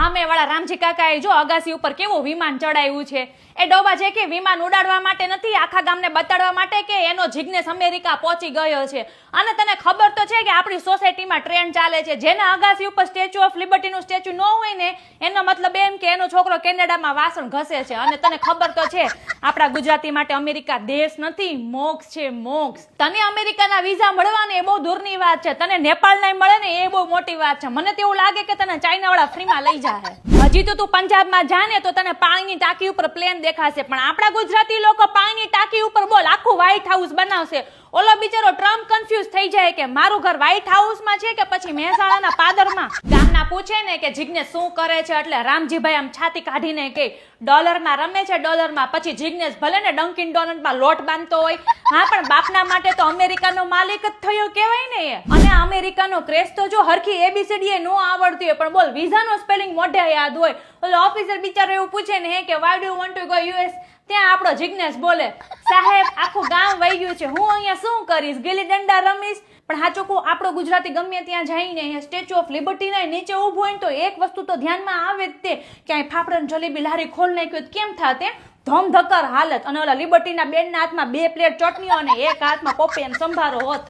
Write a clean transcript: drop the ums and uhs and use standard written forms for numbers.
સામેવાળા રામજી કાકાએ જો અગાસી ઉપર કેવું વિમાન ચડાવ્યું છે. એ ડોબા છે કે વિમાન ઉડાડવા માટે નથી, આખા ગામને બતાડવા માટે કે એનો જિગ્નેશ અમેરિકા પહોંચી ગયો છે. અને તને ખબર તો છે કે આપણી સોસાયટીમાં ટ્રેન્ડ ચાલે છે, જેના અગાસી ઉપર સ્ટેચ્યુ ઓફ લિબર્ટીનું સ્ટેચ્યુ ન હોય ને એનો મતલબ એમ કે એનો છોકરો કેનેડામાં વાસણ ઘસે છે. અને તને ખબર તો છે આપણા ગુજરાતી માટે અમેરિકા દેશ નથી, મોક્ષ છે, મોક્ષ. તને અમેરિકાના વિઝા મળવાને એ બહુ દૂરની વાત છે, તને નેપાળના મળે ને એ બહુ મોટી વાત છે. મને તેવું લાગે કે તને ચાઇનાવાળા ફ્રીમાં લઈ જાય. હજી તો તું પંજાબમાં જા ને તો તને પાણીની ટાંકી ઉપર પ્લેન દેખાશે, પણ આપણા ગુજરાતી લોકો પાણીની ટાંકી ઉપર બોલ આખું વ્હાઈટ હાઉસ બનાવશે. ઓલો બિચારો ટ્રમ્પ કન્ફ્યુઝ થઈ જાય કે મારું ઘર વ્હાઈટ હાઉસમાં છે કે પછી મહેસાણાના પાદરમાં. ગામના પૂછે ને કે જિગ્નેશ શું કરે છે, એટલે રામજીભાઈ આમ છાતી કાઢીને કે ડોલરમાં રમે છે, ડોલરમાં. પછી જિગ્નેશ ભલે ને ડંકિન ડોનટમાં લોટ બાંધતો હોય, હા પણ બાપના માટે તો અમેરિકાનો માલિક જ થયો કહેવાય ને એ. અને અમેરિકાનો ક્રેશ તો જો હરખી એબીસીડી નો આવડતી હોય, પણ બોલ વિઝાનો સ્પેલિંગ મોઢે યાદ હોય. ઓલો ઓફિસર બિચારો એવું પૂછે ને કે why do you want to go US, ત્યાં આપણો જિગ્નેશ બોલે સાહેબ આખું ગામ વહી ગયું છે, હું અહીંયા શું કરીશ, ગીલી દંડા રમીશ. પણ હાચો કહું આપણો ગુજરાતી ગમે ત્યાં જઈને અહીંયા સ્ટેચ્યુ ઓફ લિબર્ટીના નીચે ઊભું હોય તો એક વસ્તુ તો ધ્યાનમાં આવે જ તે ક્યાંય ફાફડન જલેબી લારી ખોલ નાખ્યું કેમ થાતે ધમધકર હાલત. અને ઓલા લિબર્ટીના બેનના હાથમાં 2 પ્લેટ ચટણીઓ અને એક હાથમાં પપ્પી અને સંભારો હોત.